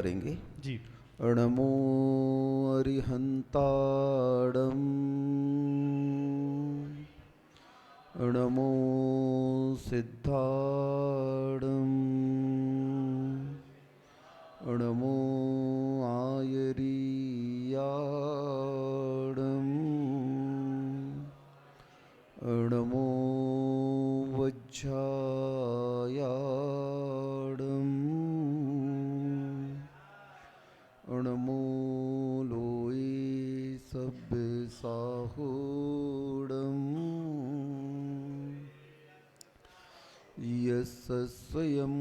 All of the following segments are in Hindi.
करेंगे जी। नमो अरिहंताड़म नमो सिद्धाड़म नमो आयरियाड़म नमो वज्झायाड़म नमो लोये सब साहूड़म यस्य स्वयं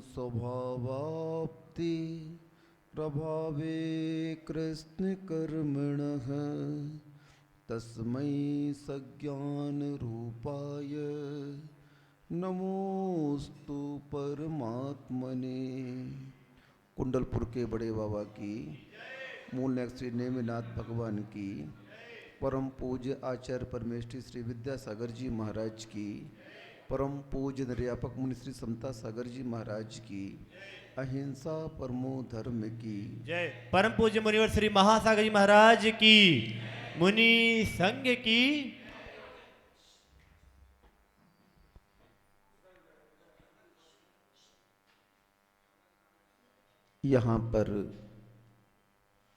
स्वभावाप्ति प्रभावे कृष्णकर्मणः तस्मै सज्ञानरूपाय नमोस्तु परमात्मने। कुंडलपुर के बड़े बाबा की, मूल श्री नेमिनाथ भगवान की, परम पूज्य आचार्य परमेष्ठी श्री विद्यासागर जी महाराज की, परम पूज्य निर्यापक मुनि श्री समता सागर जी महाराज की, अहिंसा परमो धर्म की जय। परम पूज्य मुनिवर श्री महासागर जी महाराज की, मुनि संघ की। यहाँ पर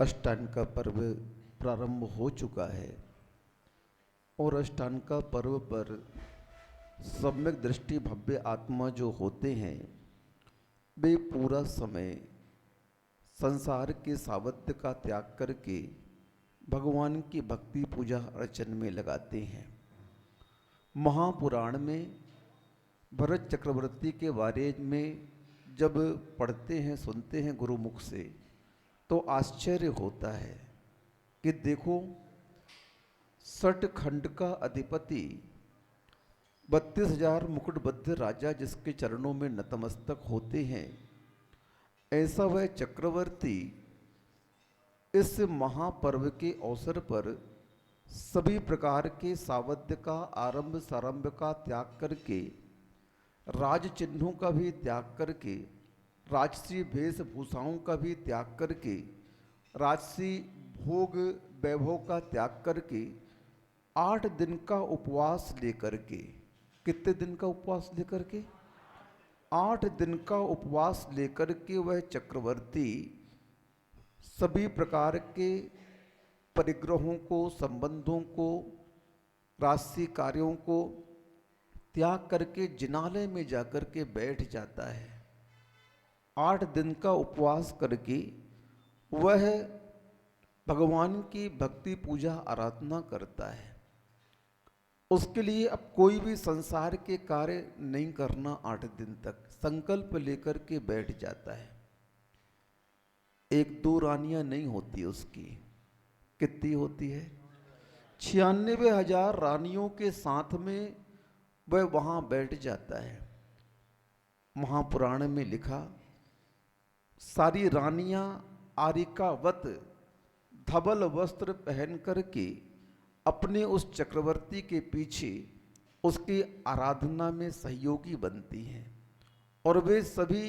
अष्टांग का पर्व प्रारंभ हो चुका है और अष्टांग का पर्व पर सम्यक दृष्टि भव्य आत्मा जो होते हैं वे पूरा समय संसार के सावध्य का त्याग करके भगवान की भक्ति पूजा अर्चन में लगाते हैं। महापुराण में भरत चक्रवर्ती के बारे में जब पढ़ते हैं सुनते हैं गुरुमुख से तो आश्चर्य होता है कि देखो, 60 खंड का अधिपति 32,000 मुकुटबद्ध राजा जिसके चरणों में नतमस्तक होते हैं, ऐसा वह चक्रवर्ती इस महापर्व के अवसर पर सभी प्रकार के सावध्य का आरंभ सारंभ का त्याग करके, राज चिन्हों का भी त्याग करके, राजसी वेशभूषाओं का भी त्याग करके, राजसी भोग वैभव का त्याग करके 8 दिन का उपवास लेकर के, कितने दिन का उपवास लेकर के? 8 दिन का उपवास लेकर के वह चक्रवर्ती सभी प्रकार के परिग्रहों को, संबंधों को, राजसी कार्यों को त्याग करके जिनालय में जाकर के बैठ जाता है। 8 दिन का उपवास करके वह भगवान की भक्ति पूजा आराधना करता है। उसके लिए अब कोई भी संसार के कार्य नहीं करना, 8 दिन तक संकल्प लेकर के बैठ जाता है। 1-2 रानियां नहीं होती उसकी, कितनी होती है? 96,000 रानियों के साथ में वह वहां बैठ जाता है। महापुराण में लिखा, सारी रानियां आरिकावत धवल वस्त्र पहन करके अपने उस चक्रवर्ती के पीछे उसकी आराधना में सहयोगी बनती हैं और वे सभी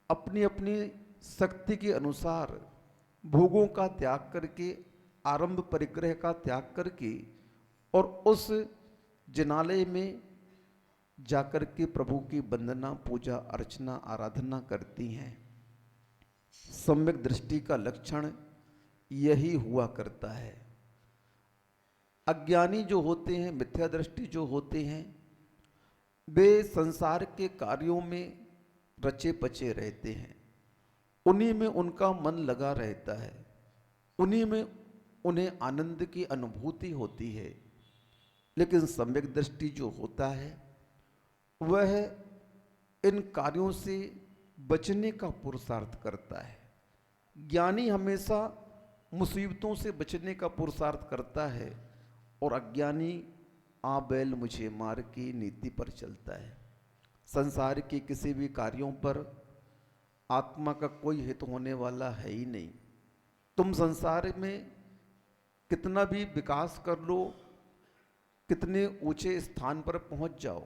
अपनी अपनी शक्ति के अनुसार भोगों का त्याग करके, आरंभ परिग्रह का त्याग करके और उस जिनालय में जाकर के प्रभु की वंदना पूजा अर्चना आराधना करती हैं। सम्यक दृष्टि का लक्षण यही हुआ करता है। अज्ञानी जो होते हैं, मिथ्या दृष्टि जो होते हैं, वे संसार के कार्यों में रचे पचे रहते हैं, उन्हीं में उनका मन लगा रहता है, उन्हीं में उन्हें आनंद की अनुभूति होती है। लेकिन सम्यक दृष्टि जो होता है वह इन कार्यों से बचने का पुरुषार्थ करता है। ज्ञानी हमेशा मुसीबतों से बचने का पुरुषार्थ करता है और अज्ञानी आ बैल मुझे मार की नीति पर चलता है। संसार के किसी भी कार्यों पर आत्मा का कोई हित होने वाला है ही नहीं। तुम संसार में कितना भी विकास कर लो, कितने ऊंचे स्थान पर पहुंच जाओ,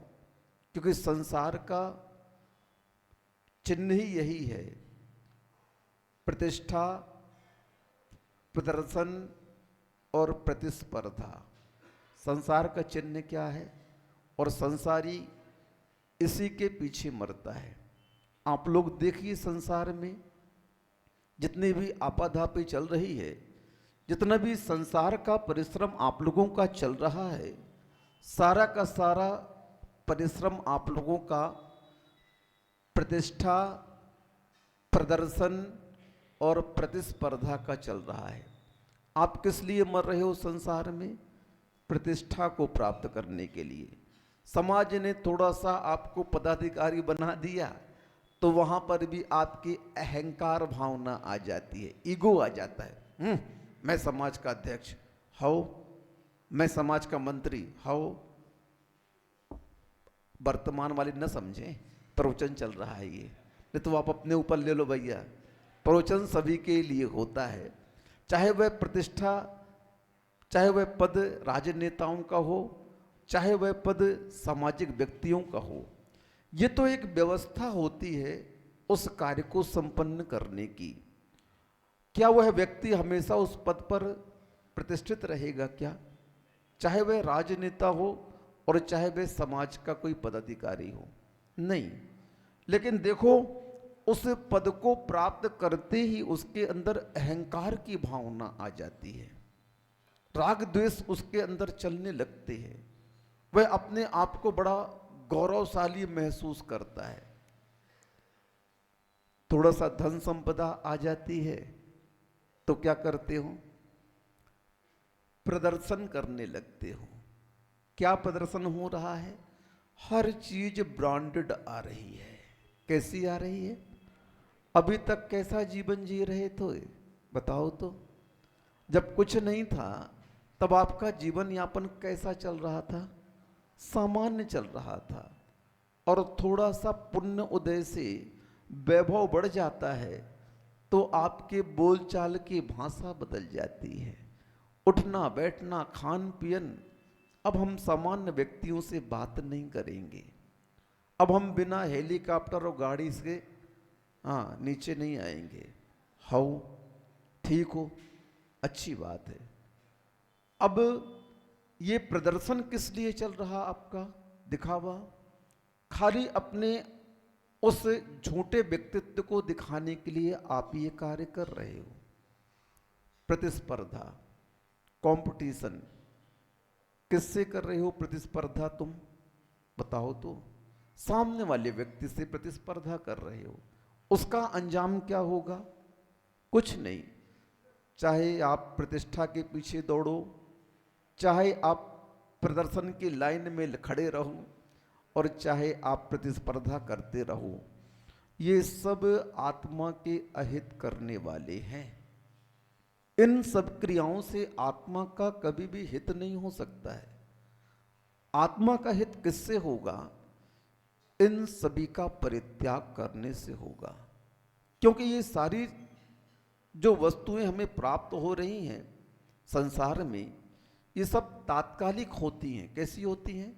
क्योंकि संसार का चिन्ह ही यही है। प्रतिष्ठा, प्रदर्शन और प्रतिस्पर्धा। संसार का चिन्ह क्या है और संसारी इसी के पीछे मरता है। आप लोग देखिए संसार में जितनी भी आपाधापी चल रही है, जितना भी संसार का परिश्रम आप लोगों का चल रहा है, सारा का सारा परिश्रम आप लोगों का प्रतिष्ठा, प्रदर्शन और प्रतिस्पर्धा का चल रहा है। आप किस लिए मर रहे हो संसार में? प्रतिष्ठा को प्राप्त करने के लिए। समाज ने थोड़ा सा आपको पदाधिकारी बना दिया तो वहां पर भी आपकी अहंकार भावना आ जाती है, ईगो आ जाता है। मैं समाज का अध्यक्ष हो, मैं समाज का मंत्री हो। वर्तमान वाले न समझें, प्रवचन चल रहा है ये, नहीं तो आप अपने ऊपर ले लो भैया। प्रवचन सभी के लिए होता है, चाहे वह प्रतिष्ठा, चाहे वह पद राजनेताओं का हो, चाहे वह पद सामाजिक व्यक्तियों का हो। ये तो एक व्यवस्था होती है उस कार्य को संपन्न करने की। क्या वह व्यक्ति हमेशा उस पद पर प्रतिष्ठित रहेगा क्या? चाहे वह राजनेता हो और चाहे वह समाज का कोई पदाधिकारी हो, नहीं। लेकिन देखो, उस पद को प्राप्त करते ही उसके अंदर अहंकार की भावना आ जाती है, राग द्वेष उसके अंदर चलने लगते हैं। वह अपने आप को बड़ा गौरवशाली महसूस करता है। थोड़ा सा धन संपदा आ जाती है तो क्या करते हो? प्रदर्शन करने लगते हो। क्या प्रदर्शन हो रहा है? हर चीज ब्रांडेड आ रही है। कैसी आ रही है? अभी तक कैसा जीवन जी रहे थे बताओ तो? जब कुछ नहीं था तब आपका जीवन यापन कैसा चल रहा था? सामान्य चल रहा था। और थोड़ा सा पुण्य उदय से वैभव बढ़ जाता है तो आपके बोलचाल की भाषा बदल जाती है, उठना बैठना खान पियन। अब हम सामान्य व्यक्तियों से बात नहीं करेंगे। अब हम बिना हेलीकॉप्टर और गाड़ी से नीचे नहीं आएंगे। हो, ठीक हो, अच्छी बात है। अब ये प्रदर्शन किस लिए चल रहा आपका? दिखावा। खाली अपने उस झूठे व्यक्तित्व को दिखाने के लिए आप ये कार्य कर रहे हो। प्रतिस्पर्धा, कंपटीशन, किससे कर रहे हो प्रतिस्पर्धा तुम? बताओ तो। सामने वाले व्यक्ति से प्रतिस्पर्धा कर रहे हो। उसका अंजाम क्या होगा? कुछ नहीं। चाहे आप प्रतिष्ठा के पीछे दौड़ो, चाहे आप प्रदर्शन की लाइन में खड़े रहो, और चाहे आप प्रतिस्पर्धा करते रहो, ये सब आत्मा के अहित करने वाले हैं। इन सब क्रियाओं से आत्मा का कभी भी हित नहीं हो सकता है। आत्मा का हित किससे होगा? इन सभी का परित्याग करने से होगा। क्योंकि ये सारी जो वस्तुएं हमें प्राप्त हो रही हैं संसार में, ये सब तात्कालिक होती हैं। कैसी होती हैं?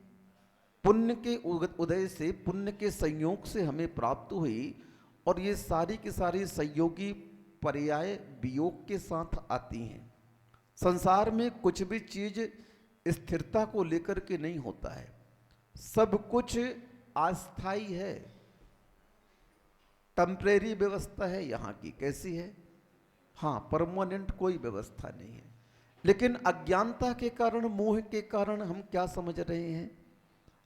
पुण्य के उदय से, पुण्य के संयोग से हमें प्राप्त हुई, और ये सारी की सारी संयोगी पर्याय वियोग के साथ आती हैं। संसार में कुछ भी चीज स्थिरता को लेकर के नहीं होता है, सब कुछ अस्थाई है, टेम्परेरी व्यवस्था है यहाँ की। कैसी है? हाँ, परमानेंट कोई व्यवस्था नहीं है। लेकिन अज्ञानता के कारण, मोह के कारण हम क्या समझ रहे हैं?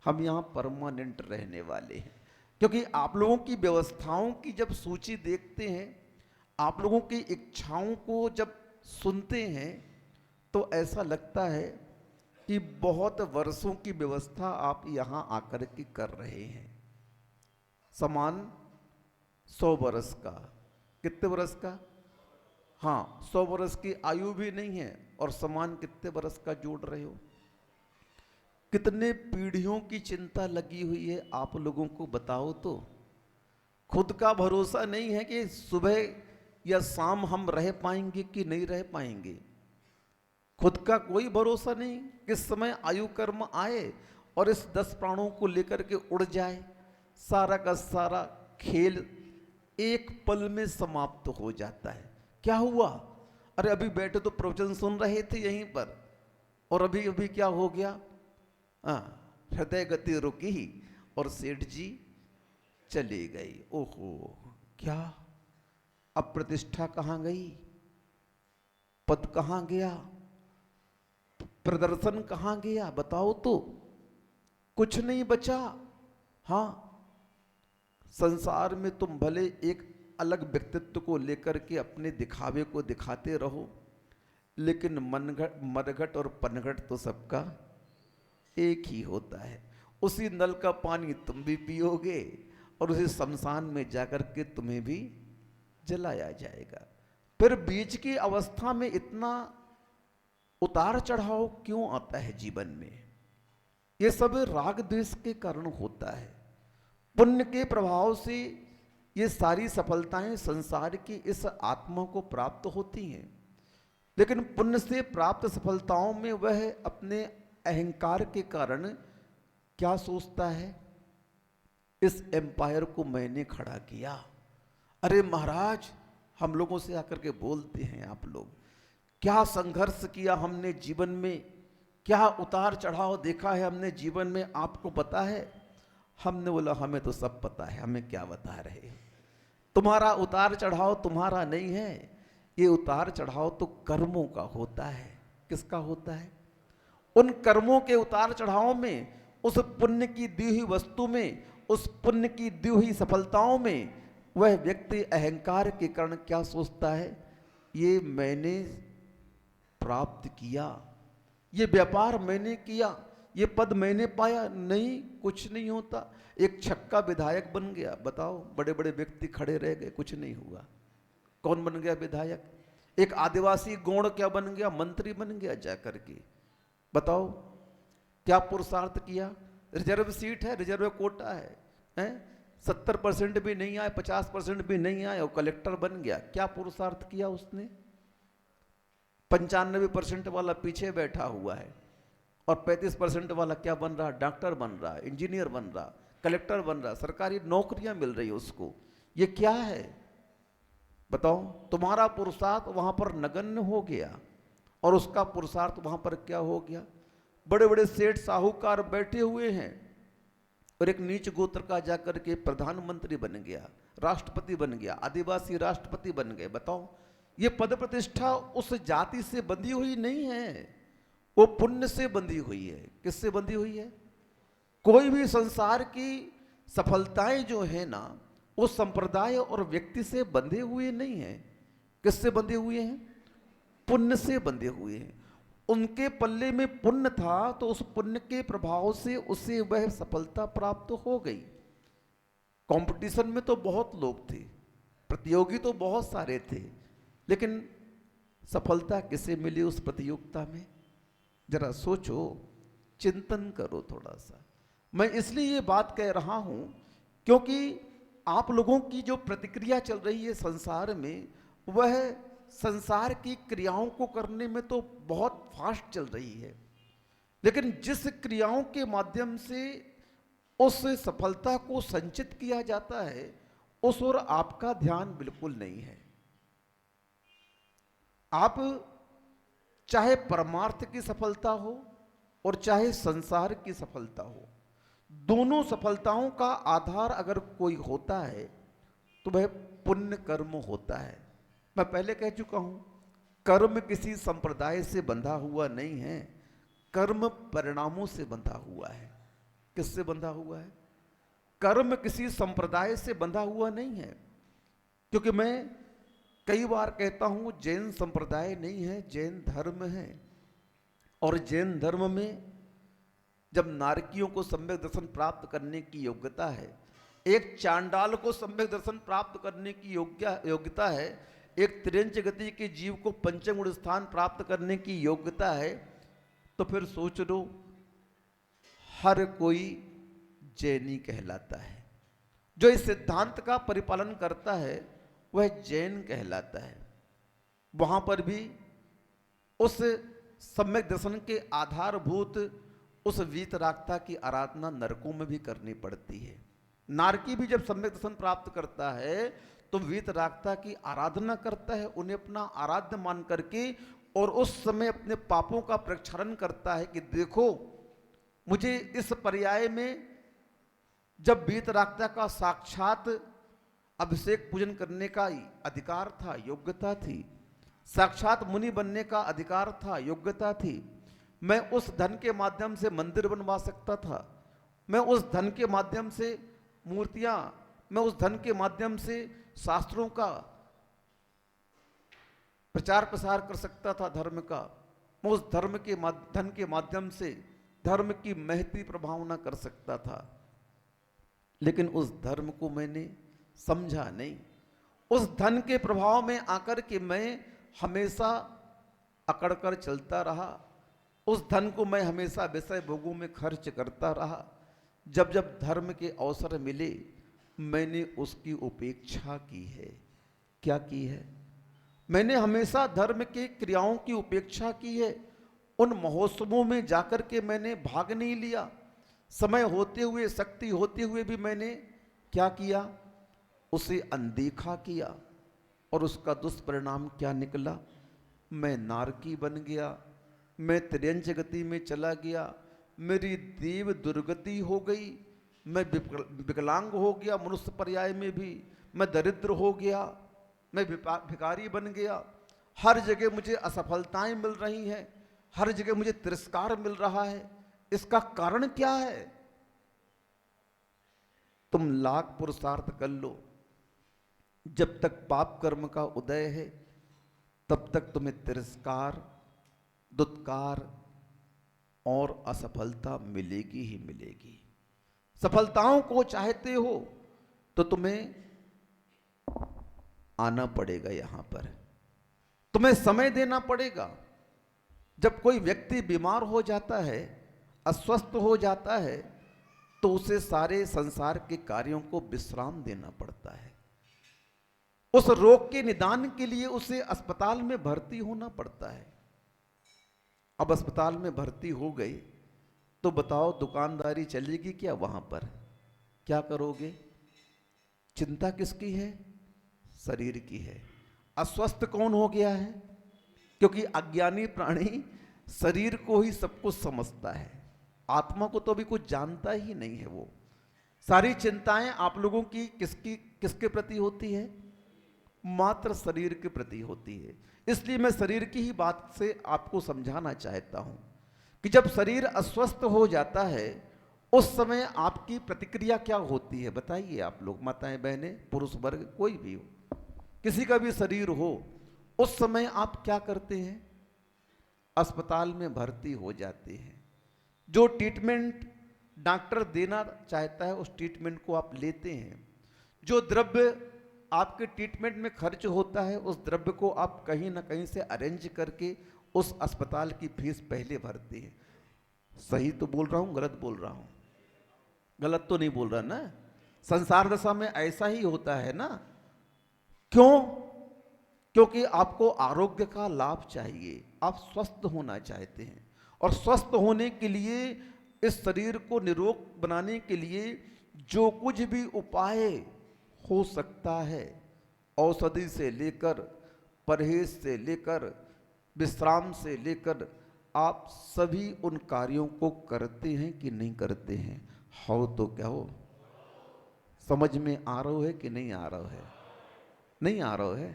हम यहाँ परमानेंट रहने वाले हैं। क्योंकि आप लोगों की व्यवस्थाओं की जब सूची देखते हैं, आप लोगों की इच्छाओं को जब सुनते हैं, तो ऐसा लगता है कि बहुत वर्षों की व्यवस्था आप यहाँ आकर के कर रहे हैं। समान 100 वर्ष का, कितने वर्ष का? हाँ, 100 वर्ष की आयु भी नहीं है, और समान कितने वर्ष का जोड़ रहे हो? कितने पीढ़ियों की चिंता लगी हुई है आप लोगों को, बताओ तो। खुद का भरोसा नहीं है कि सुबह या शाम हम रह पाएंगे कि नहीं रह पाएंगे। खुद का कोई भरोसा नहीं, किस समय आयु कर्म आए और इस 10 प्राणों को लेकर के उड़ जाए। सारा का सारा खेल एक पल में समाप्त हो जाता है। क्या हुआ? अरे अभी बैठे तो प्रवचन सुन रहे थे यहीं पर, और अभी अभी क्या हो गया? हृदय गति रुकी और सेठ जी चली गई। ओहो, क्या? अब प्रतिष्ठा कहां गई? पद कहां गया? प्रदर्शन कहां गया? बताओ तो। कुछ नहीं बचा। हाँ, संसार में तुम भले एक अलग व्यक्तित्व को लेकर के अपने दिखावे को दिखाते रहो, लेकिन मरघट और पनघट तो सबका एक ही होता है। उसी नल का पानी तुम भी पियोगे और उसी शमशान में जाकर के तुम्हें भी जलाया जाएगा। फिर बीच की अवस्था में इतना उतार चढ़ाव क्यों आता है जीवन में? ये सब राग द्वेष के कारण होता है। पुण्य के प्रभाव से ये सारी सफलताएं संसार की इस आत्मा को प्राप्त होती हैं, लेकिन पुण्य से प्राप्त सफलताओं में वह अपने अहंकार के कारण क्या सोचता है? इस एम्पायर को मैंने खड़ा किया। अरे महाराज, हम लोगों से आकर के बोलते हैं आप लोग, क्या संघर्ष किया हमने जीवन में, क्या उतार चढ़ाव देखा है हमने जीवन में, आपको पता है? हमने बोला हमें तो सब पता है, हमें क्या बता रहे हैं। तुम्हारा उतार चढ़ाव तुम्हारा नहीं है, ये उतार चढ़ाव तो कर्मों का होता है। किसका होता है? उन कर्मों के उतार चढ़ाव में, उस पुण्य की दी हुई वस्तु में, उस पुण्य की दी हुई सफलताओं में वह व्यक्ति अहंकार के कारण क्या सोचता है? ये मैंने प्राप्त किया, ये व्यापार मैंने किया, ये पद मैंने पाया। नहीं, कुछ नहीं होता। एक छक्का विधायक बन गया, बताओ, बड़े बड़े व्यक्ति खड़े रह गए, कुछ नहीं हुआ। कौन बन गया विधायक? एक आदिवासी गौड़ क्या बन गया? मंत्री बन गया जाकर के। बताओ, क्या पुरुषार्थ किया? रिजर्व सीट है, रिजर्व कोटा है, 70% भी नहीं आए, 50% भी नहीं आए और कलेक्टर बन गया। क्या पुरुषार्थ किया उसने? 95% वाला पीछे बैठा हुआ है और 35% वाला क्या बन रहा? डॉक्टर बन रहा, इंजीनियर बन रहा, कलेक्टर बन रहा, सरकारी नौकरियां मिल रही उसको। ये क्या है बताओ? तुम्हारा पुरुषार्थ वहां पर नगण्य हो गया और उसका पुरुषार्थ वहां पर क्या हो गया? बड़े बड़े सेठ साहूकार बैठे हुए हैं और एक नीच गोत्र का जाकर के प्रधानमंत्री बन गया, राष्ट्रपति बन गया, आदिवासी राष्ट्रपति बन गए। बताओ, ये पद प्रतिष्ठा उस जाति से बंधी हुई नहीं है, वो पुण्य से बंधी हुई है। किससे बंधी हुई है? कोई भी संसार की सफलताएं जो है ना, वो संप्रदाय और व्यक्ति से बंधे हुए नहीं है। किससे बंधे हुए हैं? पुण्य से बंधे हुए हैं। उनके पल्ले में पुण्य था तो उस पुण्य के प्रभाव से उसे वह सफलता प्राप्त हो गई। कंपटीशन में तो बहुत लोग थे, प्रतियोगी तो बहुत सारे थे, लेकिन सफलता किसे मिली उस प्रतियोगिता में? जरा सोचो, चिंतन करो थोड़ा सा। मैं इसलिए ये बात कह रहा हूं क्योंकि आप लोगों की जो प्रतिक्रिया चल रही है संसार में, वह संसार की क्रियाओं को करने में तो बहुत फास्ट चल रही है, लेकिन जिस क्रियाओं के माध्यम से उस सफलता को संचित किया जाता है, उस ओर आपका ध्यान बिल्कुल नहीं है। आप चाहे परमार्थ की सफलता हो और चाहे संसार की सफलता हो, दोनों सफलताओं का आधार अगर कोई होता है तो वह पुण्य कर्म होता है। मैं पहले कह चुका हूं, कर्म किसी संप्रदाय से बंधा हुआ नहीं है, कर्म परिणामों से बंधा हुआ है। किससे बंधा हुआ है? कर्म किसी संप्रदाय से बंधा हुआ नहीं है। क्योंकि मैं कई बार कहता हूं, जैन संप्रदाय नहीं है, जैन धर्म है। और जैन धर्म में जब नारकियों को सम्यक दर्शन प्राप्त करने की योग्यता है, एक चांडाल को सम्यक दर्शन प्राप्त करने की योग्यता है, एक त्रियंच गति के जीव को पंचम गुण स्थान प्राप्त करने की योग्यता है, तो फिर सोच लो, हर कोई जैनी कहलाता है। जो इस सिद्धांत का परिपालन करता है वह जैन कहलाता है। वहां पर भी उस सम्यक दर्शन के आधारभूत उस वीतरागता की आराधना नरकों में भी करनी पड़ती है। नारकी भी जब सम्यक दर्शन प्राप्त करता है तो वीतरागता की आराधना करता है, उन्हें अपना आराध्य मान करके, और उस समय अपने पापों का प्रक्षालन करता है कि देखो मुझे इस पर्याय में जब वीतरागता का साक्षात अभिषेक पूजन करने का अधिकार था, योग्यता थी, साक्षात मुनि बनने का अधिकार था, योग्यता थी, मैं उस धन के माध्यम से मंदिर बनवा सकता था, मैं उस धन के माध्यम से मूर्तियां, मैं उस धन के माध्यम से शास्त्रों का प्रचार प्रसार कर सकता था, धर्म का, मैं उस धन के माध्यम से धर्म की महती प्रभावना कर सकता था, लेकिन उस धर्म को मैंने समझा नहीं। उस धन के प्रभाव में आकर के मैं हमेशा अकड़कर चलता रहा, उस धन को मैं हमेशा विषय भोगों में खर्च करता रहा। जब जब धर्म के अवसर मिले मैंने उसकी उपेक्षा की है। क्या की है? मैंने हमेशा धर्म की क्रियाओं की उपेक्षा की है। उन महोत्सवों में जाकर के मैंने भाग नहीं लिया। समय होते हुए, शक्ति होते हुए भी मैंने क्या किया? उसे अनदेखा किया, और उसका दुष्परिणाम क्या निकला? मैं नारकी बन गया, मैं त्रियंच गति में चला गया, मेरी देव दुर्गति हो गई, मैं विकलांग हो गया, मनुष्य पर्याय में भी मैं दरिद्र हो गया, मैं भिखारी बन गया, हर जगह मुझे असफलताएं मिल रही हैं, हर जगह मुझे तिरस्कार मिल रहा है। इसका कारण क्या है? तुम लाख पुरुषार्थ कर लो, जब तक पाप कर्म का उदय है तब तक तुम्हें तिरस्कार, दुत्कार और असफलता मिलेगी ही मिलेगी। सफलताओं को चाहते हो तो तुम्हें आना पड़ेगा, यहां पर तुम्हें समय देना पड़ेगा। जब कोई व्यक्ति बीमार हो जाता है, अस्वस्थ हो जाता है, तो उसे सारे संसार के कार्यों को विश्राम देना पड़ता है। उस रोग के निदान के लिए उसे अस्पताल में भर्ती होना पड़ता है। अब अस्पताल में भर्ती हो गई तो बताओ दुकानदारी चलेगी क्या? वहां पर क्या करोगे? चिंता किसकी है? शरीर की है। अस्वस्थ कौन हो गया है? क्योंकि अज्ञानी प्राणी शरीर को ही सब कुछ समझता है, आत्मा को तो अभी कुछ जानता ही नहीं है। वो सारी चिंताएं आप लोगों की किसके प्रति होती है? मात्र शरीर के प्रति होती है। इसलिए मैं शरीर की ही बात से आपको समझाना चाहता हूं कि जब शरीर अस्वस्थ हो जाता है उस समय आपकी प्रतिक्रिया क्या होती है? बताइए आप लोग, माताएं बहनें, पुरुष वर्ग, कोई भी हो, किसी का भी शरीर हो, उस समय आप क्या करते हैं? अस्पताल में भर्ती हो जाते हैं। जो ट्रीटमेंट डॉक्टर देना चाहता है उस ट्रीटमेंट को आप लेते हैं। जो द्रव्य आपके ट्रीटमेंट में खर्च होता है उस द्रव्य को आप कहीं ना कहीं से अरेंज करके उस अस्पताल की फीस पहले भरते हैं। सही तो बोल रहा हूं, गलत बोल रहा हूं? गलत तो नहीं बोल रहा ना? संसार दशा में ऐसा ही होता है ना? क्यों? क्योंकि आपको आरोग्य का लाभ चाहिए, आप स्वस्थ होना चाहते हैं, और स्वस्थ होने के लिए, इस शरीर को निरोग बनाने के लिए जो कुछ भी उपाय हो सकता है, औषधि से लेकर, परहेज से लेकर, विश्राम से लेकर, आप सभी उन कार्यों को करते हैं कि नहीं करते हैं? हो तो क्या हो? समझ में आ रहा है कि नहीं आ रहा है? नहीं आ रहा है?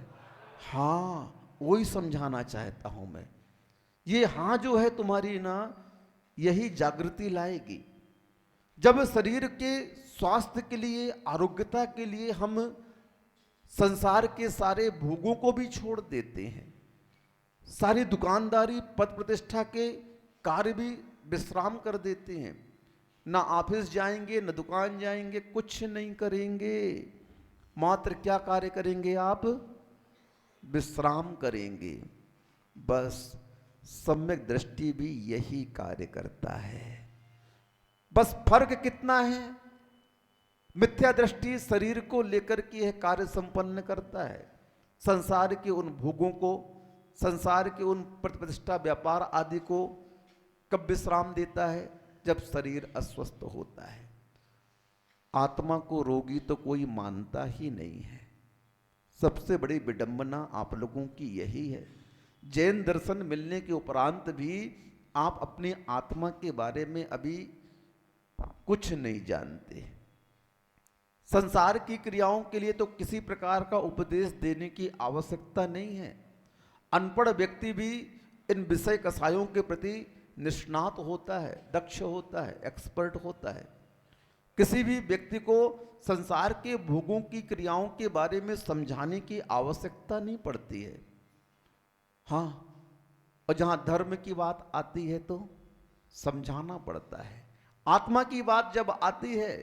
हाँ, वही समझाना चाहता हूं मैं। ये हाँ जो है तुम्हारी ना, यही जागृति लाएगी। जब शरीर के स्वास्थ्य के लिए, आरोग्यता के लिए हम संसार के सारे भोगों को भी छोड़ देते हैं, सारी दुकानदारी, पद प्रतिष्ठा के कार्य भी विश्राम कर देते हैं, ना ऑफिस जाएंगे, ना दुकान जाएंगे, कुछ नहीं करेंगे, मात्र क्या कार्य करेंगे आप? विश्राम करेंगे। बस सम्यक दृष्टि भी यही कार्य करता है। बस फर्क कितना है? मिथ्या दृष्टि शरीर को लेकर के यह कार्य संपन्न करता है, संसार के उन भोगों को, संसार के उन प्रतिष्ठा, व्यापार आदि को कब विश्राम देता है? जब शरीर अस्वस्थ होता है। आत्मा को रोगी तो कोई मानता ही नहीं है। सबसे बड़ी विडंबना आप लोगों की यही है। जैन दर्शन मिलने के उपरांत भी आप अपनी आत्मा के बारे में अभी कुछ नहीं जानते। संसार की क्रियाओं के लिए तो किसी प्रकार का उपदेश देने की आवश्यकता नहीं है। अनपढ़ व्यक्ति भी इन विषय कसायों के प्रति निष्णात होता है, दक्ष होता है, एक्सपर्ट होता है। किसी भी व्यक्ति को संसार के भोगों की क्रियाओं के बारे में समझाने की आवश्यकता नहीं पड़ती है। हाँ, और जहां धर्म की बात आती है तो समझाना पड़ता है। आत्मा की बात जब आती है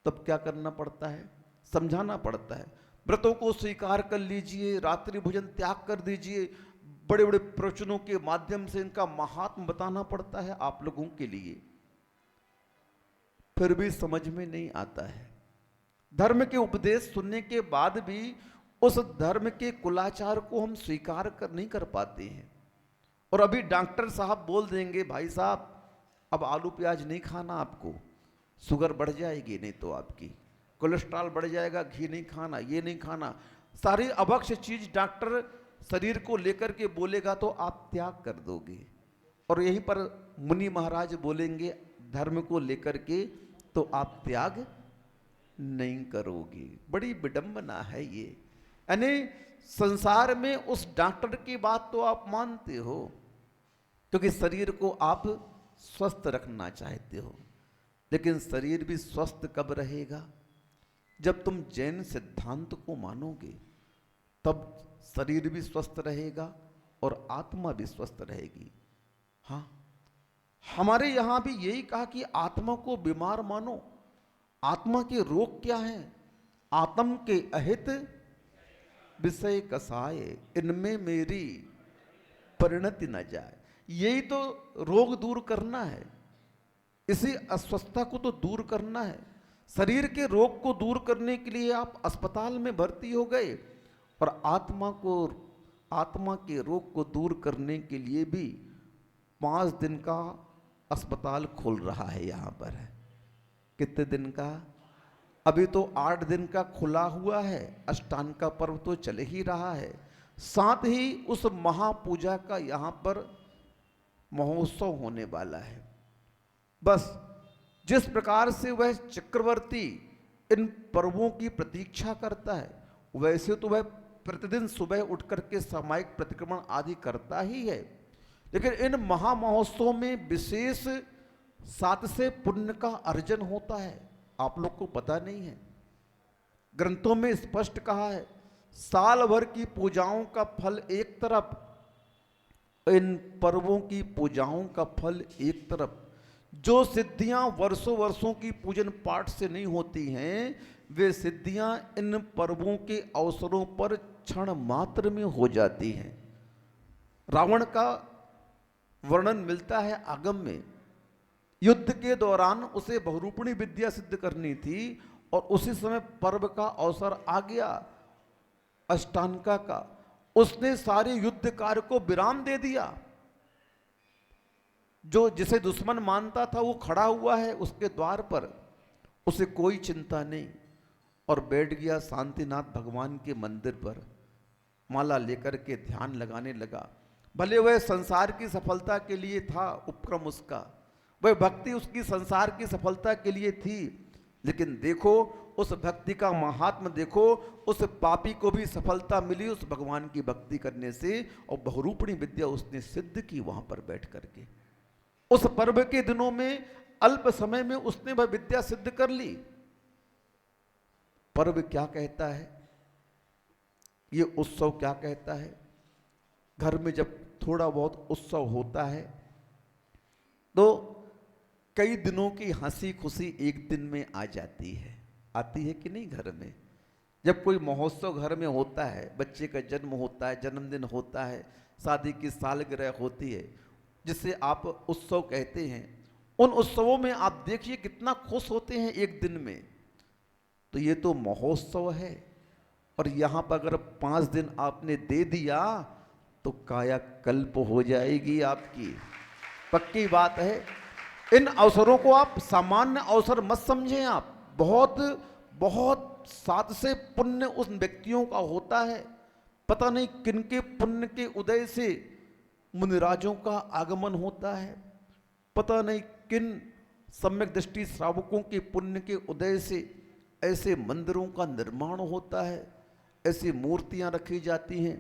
तब क्या करना पड़ता है? समझाना पड़ता है। व्रतों को स्वीकार कर लीजिए, रात्रि भोजन त्याग कर दीजिए, बड़े बड़े प्रवचनों के माध्यम से इनका महात्म बताना पड़ता है आप लोगों के लिए, फिर भी समझ में नहीं आता है। धर्म के उपदेश सुनने के बाद भी उस धर्म के कुलाचार को हम स्वीकार नहीं कर पाते हैं। और अभी डॉक्टर साहब बोल देंगे, भाई साहब अब आलू प्याज नहीं खाना, आपको शुगर बढ़ जाएगी, नहीं तो आपकी कोलेस्ट्रॉल बढ़ जाएगा, घी नहीं खाना, ये नहीं खाना, सारी अभक्ष चीज डॉक्टर शरीर को लेकर के बोलेगा तो आप त्याग कर दोगे। और यहीं पर मुनि महाराज बोलेंगे धर्म को लेकर के तो आप त्याग नहीं करोगे। बड़ी विडंबना है ये। यानी संसार में उस डॉक्टर की बात तो आप मानते हो क्योंकि शरीर को आप स्वस्थ रखना चाहते हो, लेकिन शरीर भी स्वस्थ कब रहेगा? जब तुम जैन सिद्धांत को मानोगे तब शरीर भी स्वस्थ रहेगा और आत्मा भी स्वस्थ रहेगी। हाँ, हमारे यहां भी यही कहा कि आत्मा को बीमार मानो। आत्मा के रोग क्या हैं? आत्म के अहित विषय कसाय, इनमें मेरी परिणति न जाए। यही तो रोग दूर करना है, इसी अस्वस्थता को तो दूर करना है। शरीर के रोग को दूर करने के लिए आप अस्पताल में भर्ती हो गए और आत्मा के रोग को दूर करने के लिए भी 5 दिन का अस्पताल खोल रहा है यहाँ पर। कितने दिन का? अभी तो 8 दिन का खुला हुआ है। अष्टांग का पर्व तो चल ही रहा है, साथ ही उस महापूजा का यहाँ पर महोत्सव होने वाला है। बस जिस प्रकार से वह चक्रवर्ती इन पर्वों की प्रतीक्षा करता है, वैसे तो वह प्रतिदिन सुबह उठ करके सामायिक प्रतिक्रमण आदि करता ही है, लेकिन इन महामहोत्सव में विशेष 7 से पुण्य का अर्जन होता है। आप लोग को पता नहीं है, ग्रंथों में स्पष्ट कहा है, साल भर की पूजाओं का फल एक तरफ, इन पर्वों की पूजाओं का फल एक तरफ। जो सिद्धियां वर्षों वर्षों की पूजन पाठ से नहीं होती हैं, वे सिद्धियां इन पर्वों के अवसरों पर क्षण मात्र में हो जाती हैं। रावण का वर्णन मिलता है आगम में। युद्ध के दौरान उसे बहुरूपिणी विद्या सिद्ध करनी थी और उसी समय पर्व का अवसर आ गया अष्टांगा का। उसने सारे युद्ध कार्य को विराम दे दिया। जो जिसे दुश्मन मानता था वो खड़ा हुआ है उसके द्वार पर, उसे कोई चिंता नहीं, और बैठ गया शांतिनाथ भगवान के मंदिर पर, माला लेकर के ध्यान लगाने लगा। भले वह संसार की सफलता के लिए था उपक्रम उसका, वह भक्ति उसकी संसार की सफलता के लिए थी, लेकिन देखो उस भक्ति का महात्म देखो, उस पापी को भी सफलता मिली उस भगवान की भक्ति करने से, और बहुरूपिणी विद्या उसने सिद्ध की वहां पर बैठ करके। उस पर्व के दिनों में अल्प समय में उसने वह विद्या सिद्ध कर ली। पर्व क्या कहता है, ये उत्सव क्या कहता है? घर में जब थोड़ा बहुत उत्सव होता है तो कई दिनों की हंसी खुशी एक दिन में आ जाती है। आती है कि नहीं? घर में जब कोई महोत्सव घर में होता है, बच्चे का जन्म होता है, जन्मदिन होता है, शादी की सालगिरह होती है, जिसे आप उत्सव कहते हैं, उन उत्सवों में आप देखिए कितना खुश होते हैं एक दिन में। तो ये तो महोत्सव है, और यहाँ पर अगर 5 दिन आपने दे दिया तो कायाकल्प हो जाएगी आपकी, पक्की बात है। इन अवसरों को आप सामान्य अवसर मत समझें, आप बहुत बहुत साध से पुण्य उस व्यक्तियों का होता है। पता नहीं किनके पुण्य के उदय से मुनिराजों का आगमन होता है, पता नहीं किन सम्यक दृष्टि श्रावकों के पुण्य के उदय से ऐसे मंदिरों का निर्माण होता है, ऐसी मूर्तियां रखी जाती हैं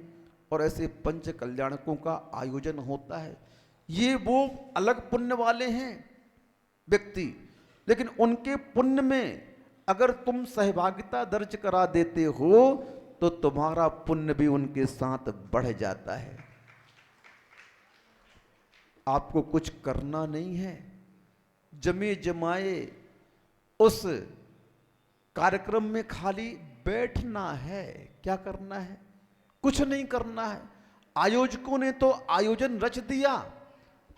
और ऐसे पंच कल्याणकों का आयोजन होता है। ये वो अलग पुण्य वाले हैं व्यक्ति, लेकिन उनके पुण्य में अगर तुम सहभागिता दर्ज करा देते हो तो तुम्हारा पुण्य भी उनके साथ बढ़ जाता है। आपको कुछ करना नहीं है, जमे जमाए उस कार्यक्रम में खाली बैठना है। क्या करना है? कुछ नहीं करना है। आयोजकों ने तो आयोजन रच दिया,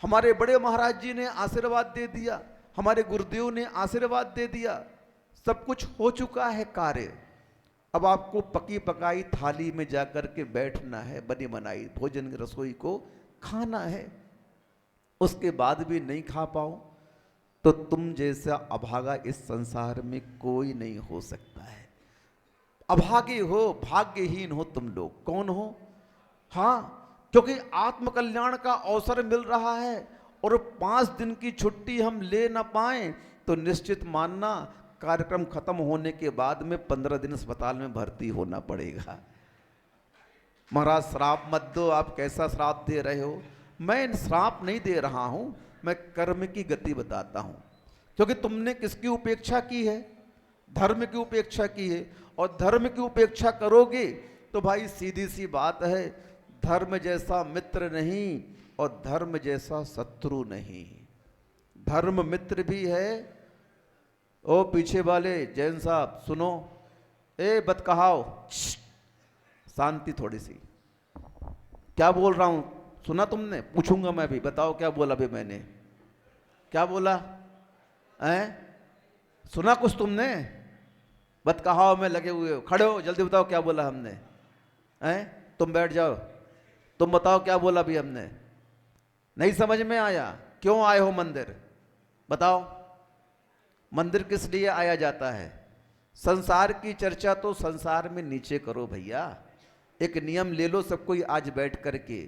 हमारे बड़े महाराज जी ने आशीर्वाद दे दिया, हमारे गुरुदेव ने आशीर्वाद दे दिया, सब कुछ हो चुका है कार्य। अब आपको पकी पकाई थाली में जाकर के बैठना है, बनी बनाई भोजन रसोई को खाना है। उसके बाद भी नहीं खा पाओ तो तुम जैसा अभागा इस संसार में कोई नहीं हो सकता है। अभागे हो, भाग्यहीन हो तुम लोग। कौन हो? हाँ, क्योंकि आत्मकल्याण का अवसर मिल रहा है और 5 दिन की छुट्टी हम ले ना पाए तो निश्चित मानना कार्यक्रम खत्म होने के बाद में 15 दिन अस्पताल में भर्ती होना पड़ेगा। महाराज श्राप मत दो, आप कैसा श्राप दे रहे हो? मैं श्राप नहीं दे रहा हूं, मैं कर्म की गति बताता हूं। क्योंकि तुमने किसकी उपेक्षा की है? धर्म की उपेक्षा की है, और धर्म की उपेक्षा करोगे तो भाई सीधी सी बात है, धर्म जैसा मित्र नहीं और धर्म जैसा शत्रु नहीं। धर्म मित्र भी है। ओ पीछे वाले जैन साहब सुनो, ए बतकहाओ, शांति थोड़ी सी। क्या बोल रहा हूं सुना तुमने? पूछूंगा मैं भी, बताओ क्या बोला अभी मैंने? क्या बोला है? सुना कुछ तुमने? बतकहाओ में लगे हुए हो, खड़े हो, जल्दी बताओ क्या बोला हमने? हैं? तुम बैठ जाओ, तुम बताओ क्या बोला अभी हमने? नहीं समझ में आया? क्यों आए हो मंदिर? बताओ। मंदिर किस लिए आया जाता है? संसार की चर्चा तो संसार में नीचे करो भैया। एक नियम ले लो सब कोई आज बैठ करके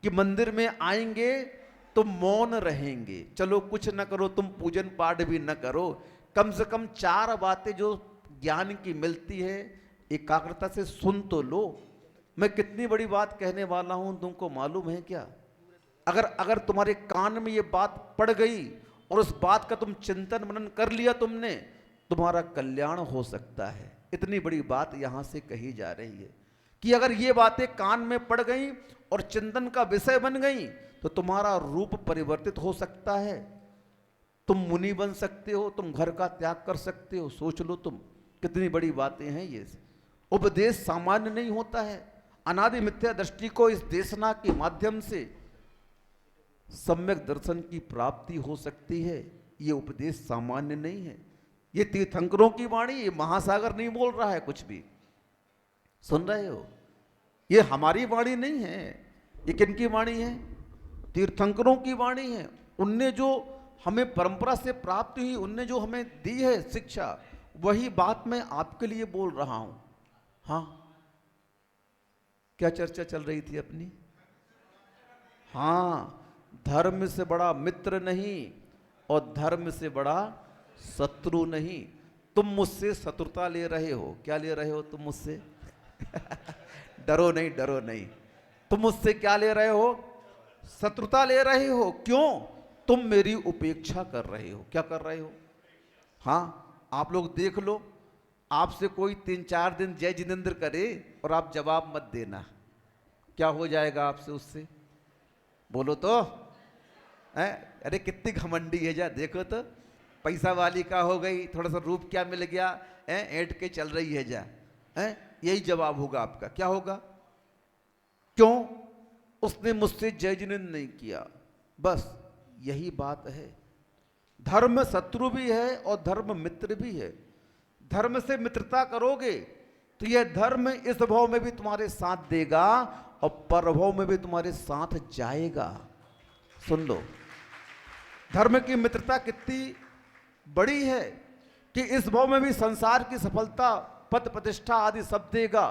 कि मंदिर में आएंगे तो मौन रहेंगे। चलो कुछ न करो, तुम पूजन पाठ भी न करो, कम से कम 4 बातें जो ज्ञान की मिलती है एकाग्रता से सुन तो लो। मैं कितनी बड़ी बात कहने वाला हूं तुमको मालूम है क्या? अगर तुम्हारे कान में ये बात पड़ गई और उस बात का तुम चिंतन मनन कर लिया तुमने, तुम्हारा कल्याण हो सकता है। इतनी बड़ी बात यहां से कही जा रही है कि अगर ये बातें कान में पड़ गई और चिंतन का विषय बन गई तो तुम्हारा रूप परिवर्तित हो सकता है। तुम मुनि बन सकते हो, तुम घर का त्याग कर सकते हो। सोच लो तुम, कितनी बड़ी बातें हैं ये। उपदेश सामान्य नहीं होता है। अनादि मिथ्या दृष्टि को इस देशना के माध्यम से सम्यक दर्शन की प्राप्ति हो सकती है। ये उपदेश सामान्य नहीं है। ये तीर्थंकरों की वाणी, ये महासागर नहीं बोल रहा है कुछ भी। सुन रहे हो? ये हमारी वाणी नहीं है। ये किनकी वाणी है? तीर्थंकरों की वाणी है। उनने जो हमें परंपरा से प्राप्त हुई, उनने जो हमें दी है शिक्षा, वही बात मैं आपके लिए बोल रहा हूं। हाँ, क्या चर्चा चल रही थी अपनी? हाँ, धर्म से बड़ा मित्र नहीं और धर्म से बड़ा शत्रु नहीं। तुम मुझसे शत्रुता ले रहे हो। क्या ले रहे हो तुम मुझसे? डरो नहीं, डरो नहीं। तुम मुझसे क्या ले रहे हो? शत्रुता ले रहे हो। क्यों? तुम मेरी उपेक्षा कर रहे हो। क्या कर रहे हो? हाँ, आप लोग देख लो, आपसे कोई 3-4 दिन जय जिनेंद्र करे और आप जवाब मत देना, क्या हो जाएगा आपसे उससे? बोलो तो। अरे कितनी घमंडी है, जा देखो तो, पैसा वाली का हो गई, थोड़ा सा रूप क्या मिल गया, ऐंठ के चल रही है जा। यही जवाब होगा आपका। क्या होगा? क्यों? उसने मुझसे जय जिनेंद्र नहीं किया। बस यही बात है। धर्म शत्रु भी है और धर्म मित्र भी है। धर्म से मित्रता करोगे तो यह धर्म इस भाव में भी तुम्हारे साथ देगा और परभव में भी तुम्हारे साथ जाएगा। सुन लो, धर्म की मित्रता कितनी बड़ी है। कि इस भाव में भी संसार की सफलता, पद प्रतिष्ठा आदि सब देगा,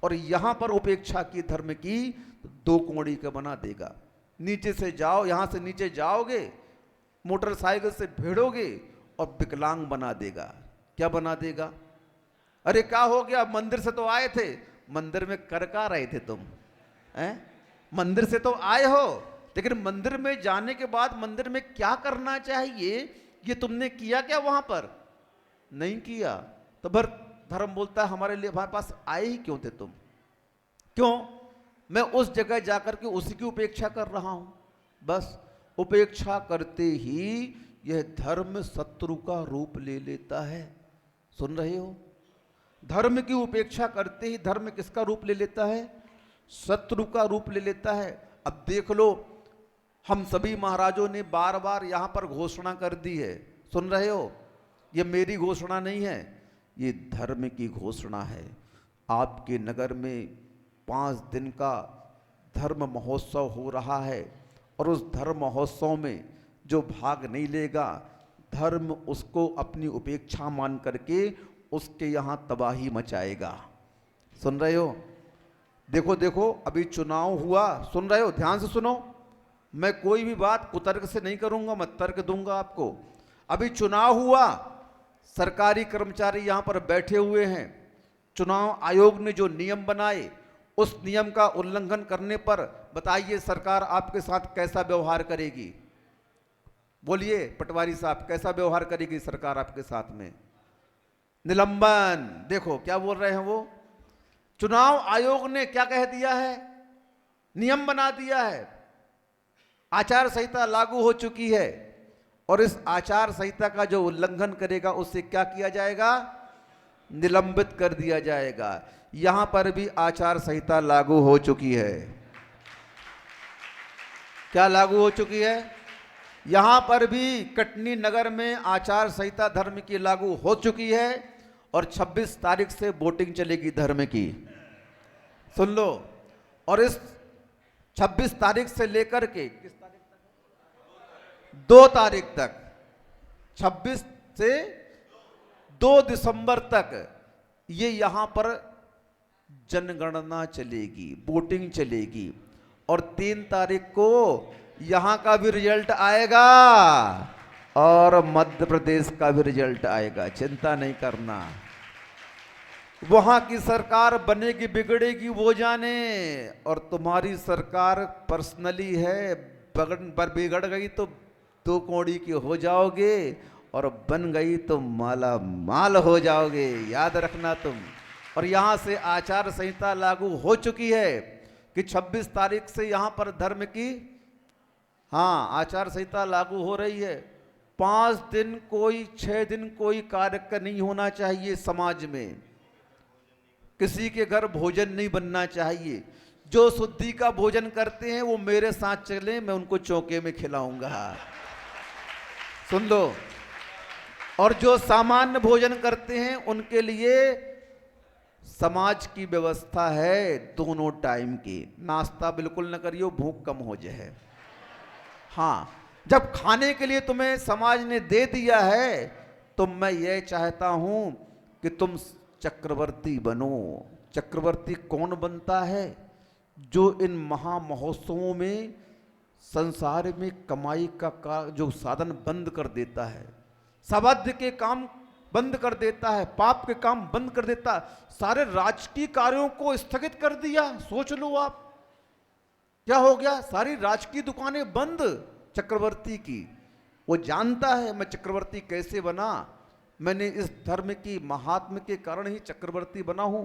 और यहां पर उपेक्षा की धर्म की तो 2 कौड़ी का बना देगा। नीचे से जाओ, यहां से नीचे जाओगे, मोटरसाइकिल से भिड़ोगे और विकलांग बना देगा। क्या बना देगा? अरे क्या हो गया, मंदिर से तो आए थे, मंदिर में कर का रहे थे तुम हैं? मंदिर से तो आए हो, लेकिन मंदिर में जाने के बाद मंदिर में क्या करना चाहिए ये तुमने किया क्या? वहां पर नहीं किया। तो भर धर्म बोलता है हमारे लिए, हमारे पास आए ही क्यों थे तुम? क्यों? मैं उस जगह जाकर के उसी की उपेक्षा कर रहा हूं। बस उपेक्षा करते ही यह धर्म शत्रु का रूप ले लेता है। सुन रहे हो? धर्म की उपेक्षा करते ही धर्म किसका रूप ले लेता है? शत्रु का रूप ले लेता है। अब देख लो, हम सभी महाराजों ने बार बार यहां पर घोषणा कर दी है। सुन रहे हो? ये मेरी घोषणा नहीं है, ये धर्म की घोषणा है। आपके नगर में 5 दिन का धर्म महोत्सव हो रहा है, और उस धर्म महोत्सव में जो भाग नहीं लेगा, धर्म उसको अपनी उपेक्षा मान करके उसके यहाँ तबाही मचाएगा। सुन रहे हो? देखो देखो, अभी चुनाव हुआ, सुन रहे हो? ध्यान से सुनो, मैं कोई भी बात कुतर्क से नहीं करूंगा, मैं तर्क दूंगा आपको। अभी चुनाव हुआ, सरकारी कर्मचारी यहां पर बैठे हुए हैं, चुनाव आयोग ने जो नियम बनाए उस नियम का उल्लंघन करने पर बताइए सरकार आपके साथ कैसा व्यवहार करेगी? बोलिए पटवारी साहब, कैसा व्यवहार करेगी सरकार आपके साथ में? निलंबन। देखो क्या बोल रहे हैं वो। चुनाव आयोग ने क्या कह दिया है? नियम बना दिया है, आचार संहिता लागू हो चुकी है, और इस आचार संहिता का जो उल्लंघन करेगा उससे क्या किया जाएगा? निलंबित कर दिया जाएगा। यहां पर भी आचार संहिता लागू हो चुकी है। क्या लागू हो चुकी है? यहां पर भी कटनी नगर में आचार संहिता धर्म की लागू हो चुकी है, और 26 तारीख से वोटिंग चलेगी धर्म की। सुन लो। और इस 26 तारीख से लेकर के किस तारीख तक? 2 तारीख तक, 26 से 2 दिसंबर तक ये यहां पर जनगणना चलेगी, वोटिंग चलेगी, और 3 तारीख को यहां का भी रिजल्ट आएगा और मध्य प्रदेश का भी रिजल्ट आएगा। चिंता नहीं करना। वहां की सरकार बनेगी बिगड़ेगी वो जाने, और तुम्हारी सरकार पर्सनली है, बिगड़ गई तो 2 कौड़ी की हो जाओगे, और बन गई तो माला माल हो जाओगे। याद रखना तुम। और यहां से आचार संहिता लागू हो चुकी है कि 26 तारीख से यहां पर धर्म की, हाँ, आचार संहिता लागू हो रही है। 5 दिन कोई, 6 दिन कोई कार्य नहीं होना चाहिए समाज में। किसी के घर भोजन नहीं बनना चाहिए। जो शुद्धि का भोजन करते हैं वो मेरे साथ चले, मैं उनको चौके में खिलाऊंगा। सुन लो। और जो सामान्य भोजन करते हैं उनके लिए समाज की व्यवस्था है 2 टाइम की। नाश्ता बिल्कुल न करियो, भूख कम हो जाए। हाँ, जब खाने के लिए तुम्हें समाज ने दे दिया है तो मैं ये चाहता हूं कि तुम चक्रवर्ती बनो। चक्रवर्ती कौन बनता है? जो इन महा महोत्सवों में संसार में कमाई का जो साधन बंद कर देता है, सबाध्य के काम बंद कर देता है, पाप के काम बंद कर देता है, सारे राजकीय कार्यों को स्थगित कर दिया। सोच लो आप क्या हो गया। सारी राजकीय दुकानें बंद चक्रवर्ती की। वो जानता है मैं चक्रवर्ती कैसे बना। मैंने इस धर्म की महात्म के कारण ही चक्रवर्ती बना हूं।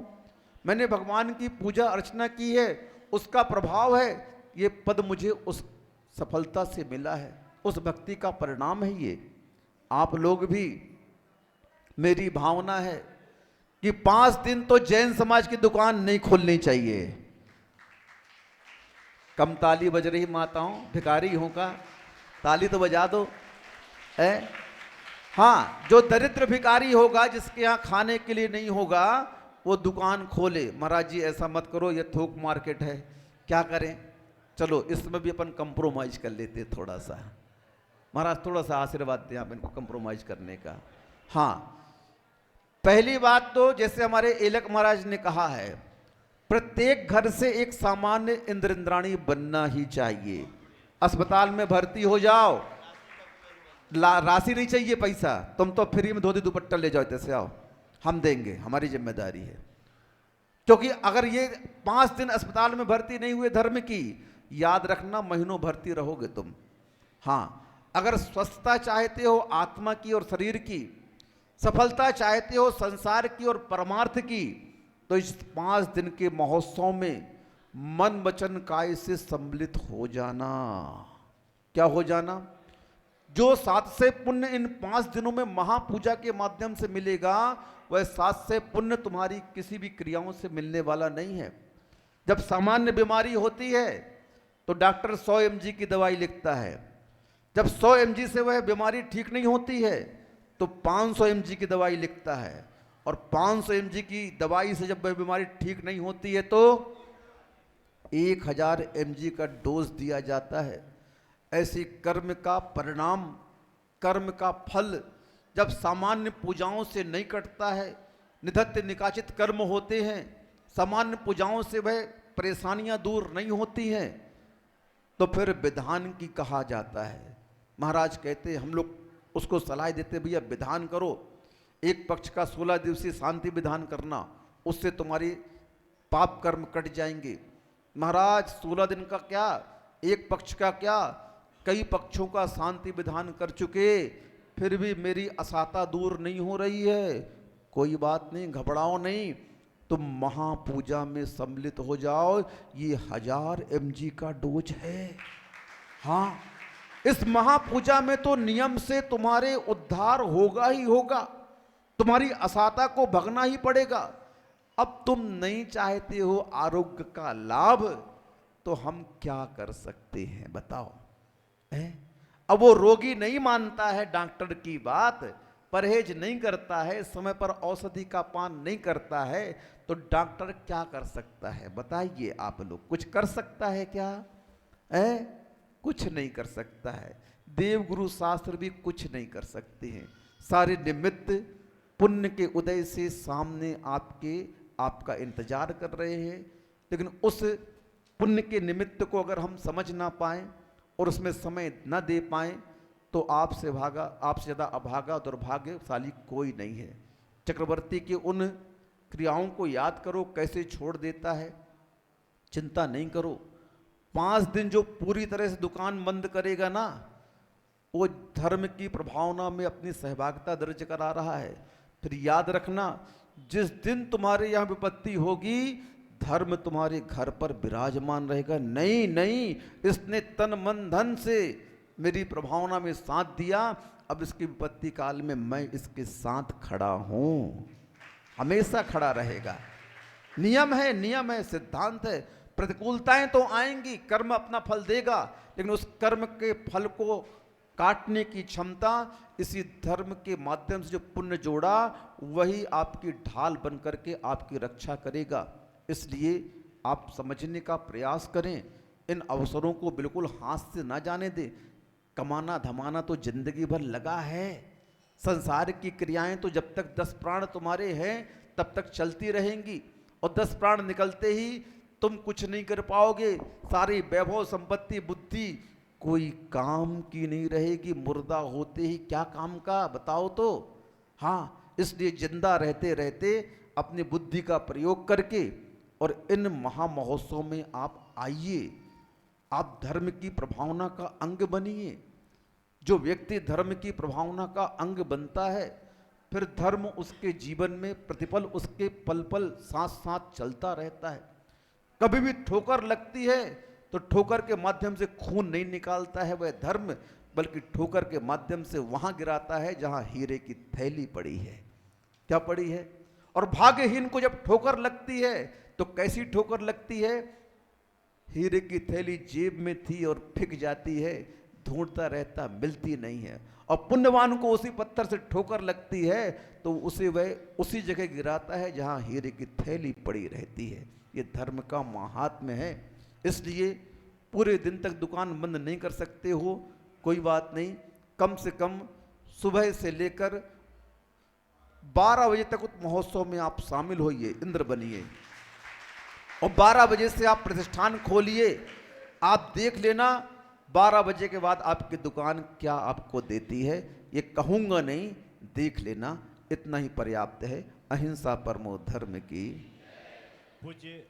मैंने भगवान की पूजा अर्चना की है, उसका प्रभाव है। ये पद मुझे उस सफलता से मिला है, उस भक्ति का परिणाम है ये। आप लोग भी, मेरी भावना है कि 5 दिन तो जैन समाज की दुकान नहीं खोलनी चाहिए। कम ताली बज रही माताओं, भिखारी हूं का ताली तो बजा दो। हाँ, जो दरिद्र भिखारी होगा, जिसके यहाँ खाने के लिए नहीं होगा, वो दुकान खोले। महाराज जी ऐसा मत करो, ये थोक मार्केट है, क्या करें? चलो इसमें भी अपन कंप्रोमाइज कर लेते थोड़ा सा। महाराज थोड़ा सा आशीर्वाद दें आप इनको कंप्रोमाइज करने का। हाँ, पहली बात तो जैसे हमारे एलक महाराज ने कहा है, प्रत्येक घर से एक सामान्य इंद्र इंद्राणी बनना ही चाहिए। अस्पताल में भर्ती हो जाओ, राशि नहीं चाहिए पैसा, तुम तो फ्री में धोती दुपट्टा ले जाओ, जैसे आओ हम देंगे, हमारी जिम्मेदारी है। क्योंकि अगर ये 5 दिन अस्पताल में भर्ती नहीं हुए धर्म की, याद रखना महीनों भर्ती रहोगे तुम। हाँ, अगर स्वस्थता चाहते हो आत्मा की और शरीर की, सफलता चाहते हो संसार की और परमार्थ की, तो इस 5 दिन के महोत्सव में मन वचन काय से सम्मिलित हो जाना। क्या हो जाना? जो 7 से पुण्य इन 5 दिनों में महापूजा के माध्यम से मिलेगा, वह 7 से पुण्य तुम्हारी किसी भी क्रियाओं से मिलने वाला नहीं है। जब सामान्य बीमारी होती है तो डॉक्टर 100 mg की दवाई लिखता है, जब 100 mg से वह बीमारी ठीक नहीं होती है तो 500 mg की दवाई लिखता है, और 500 mg की दवाई से जब वह बीमारी ठीक नहीं होती है तो 1000 mg का डोज दिया जाता है। ऐसी कर्म का परिणाम, कर्म का फल जब सामान्य पूजाओं से नहीं कटता है, निधत्य निकाचित कर्म होते हैं, सामान्य पूजाओं से वह परेशानियां दूर नहीं होती हैं, तो फिर विधान की कहा जाता है। महाराज कहते, हम लोग उसको सलाह देते, भैया विधान करो, एक पक्ष का 16 दिवसीय शांति विधान करना, उससे तुम्हारी पाप कर्म कट जाएंगे। महाराज 16 दिन का क्या, एक पक्ष का क्या, कई पक्षों का शांति विधान कर चुके, फिर भी मेरी असाता दूर नहीं हो रही है। कोई बात नहीं, घबराओ नहीं, तुम महापूजा में सम्मिलित हो जाओ, ये 1000 mg का डोज है। हाँ, इस महापूजा में तो नियम से तुम्हारे उद्धार होगा ही होगा, तुम्हारी असाता को भगना ही पड़ेगा। अब तुम नहीं चाहते हो आरोग्य का लाभ, तो हम क्या कर सकते हैं बताओ? अब वो रोगी नहीं मानता है डॉक्टर की बात, परहेज नहीं करता है, समय पर औषधि का पान नहीं करता है, तो डॉक्टर क्या कर सकता है बताइए आप लोग? कुछ कर सकता है क्या? कुछ नहीं कर सकता है। देवगुरु शास्त्र भी कुछ नहीं कर सकते हैं। सारे निमित्त पुण्य के उदय से सामने आपका इंतजार कर रहे हैं, लेकिन उस पुण्य के निमित्त को अगर हम समझ ना पाएं और उसमें समय न दे पाएं, तो आपसे ज़्यादा अभागा दुर्भाग्यशाली कोई नहीं है। चक्रवर्ती की उन क्रियाओं को याद करो, कैसे छोड़ देता है। चिंता नहीं करो, 5 दिन जो पूरी तरह से दुकान बंद करेगा ना, वो धर्म की प्रभावना में अपनी सहभागिता दर्ज करा रहा है। फिर याद रखना, जिस दिन तुम्हारे यहाँ विपत्ति होगी, धर्म तुम्हारे घर पर विराजमान रहेगा। नहीं नहीं, इसने तन मन धन से मेरी प्रभावना में साथ दिया, अब इसकी विपत्ति काल में मैं इसके साथ खड़ा हूं, हमेशा खड़ा रहेगा। नियम है, सिद्धांत है। प्रतिकूलताएं तो आएंगी, कर्म अपना फल देगा, लेकिन उस कर्म के फल को काटने की क्षमता इसी धर्म के माध्यम से जो पुण्य जोड़ा, वही आपकी ढाल बन करके आपकी रक्षा करेगा। इसलिए आप समझने का प्रयास करें, इन अवसरों को बिल्कुल हाथ से ना जाने दें। कमाना धमाना तो जिंदगी भर लगा है, संसार की क्रियाएं तो जब तक 10 प्राण तुम्हारे हैं तब तक चलती रहेंगी, और 10 प्राण निकलते ही तुम कुछ नहीं कर पाओगे। सारी वैभव संपत्ति बुद्धि कोई काम की नहीं रहेगी, मुर्दा होते ही क्या काम का बताओ तो। हाँ, इसलिए जिंदा रहते रहते अपनी बुद्धि का प्रयोग करके और इन महामहोत्सव में आप आइए, आप धर्म की प्रभावना का अंग बनिए। जो व्यक्ति धर्म की प्रभावना का अंग बनता है, फिर धर्म उसके जीवन में प्रतिपल उसके पल पल साथ साथ चलता रहता है। कभी भी ठोकर लगती है तो ठोकर के माध्यम से खून नहीं निकालता है वह धर्म, बल्कि ठोकर के माध्यम से वहां गिराता है जहां हीरे की थैली पड़ी है। क्या पड़ी है? और भाग्यहीन को जब ठोकर लगती है तो कैसी ठोकर लगती है? हीरे की थैली जेब में थी और फिक जाती है, ढूंढता रहता मिलती नहीं है। और पुण्यवान को उसी पत्थर से ठोकर लगती है तो उसे वह उसी जगह गिराता है जहां हीरे की थैली पड़ी रहती है। ये धर्म का महात्म्य है। इसलिए पूरे दिन तक दुकान बंद नहीं कर सकते हो, कोई बात नहीं, कम से कम सुबह से लेकर 12 बजे तक उस महोत्सव में आप शामिल होइए, इंद्र बनिए, और 12 बजे से आप प्रतिष्ठान खोलिए। आप देख लेना 12 बजे के बाद आपकी दुकान क्या आपको देती है, ये कहूँगा नहीं, देख लेना, इतना ही पर्याप्त है। अहिंसा परमो धर्म की। पूज्य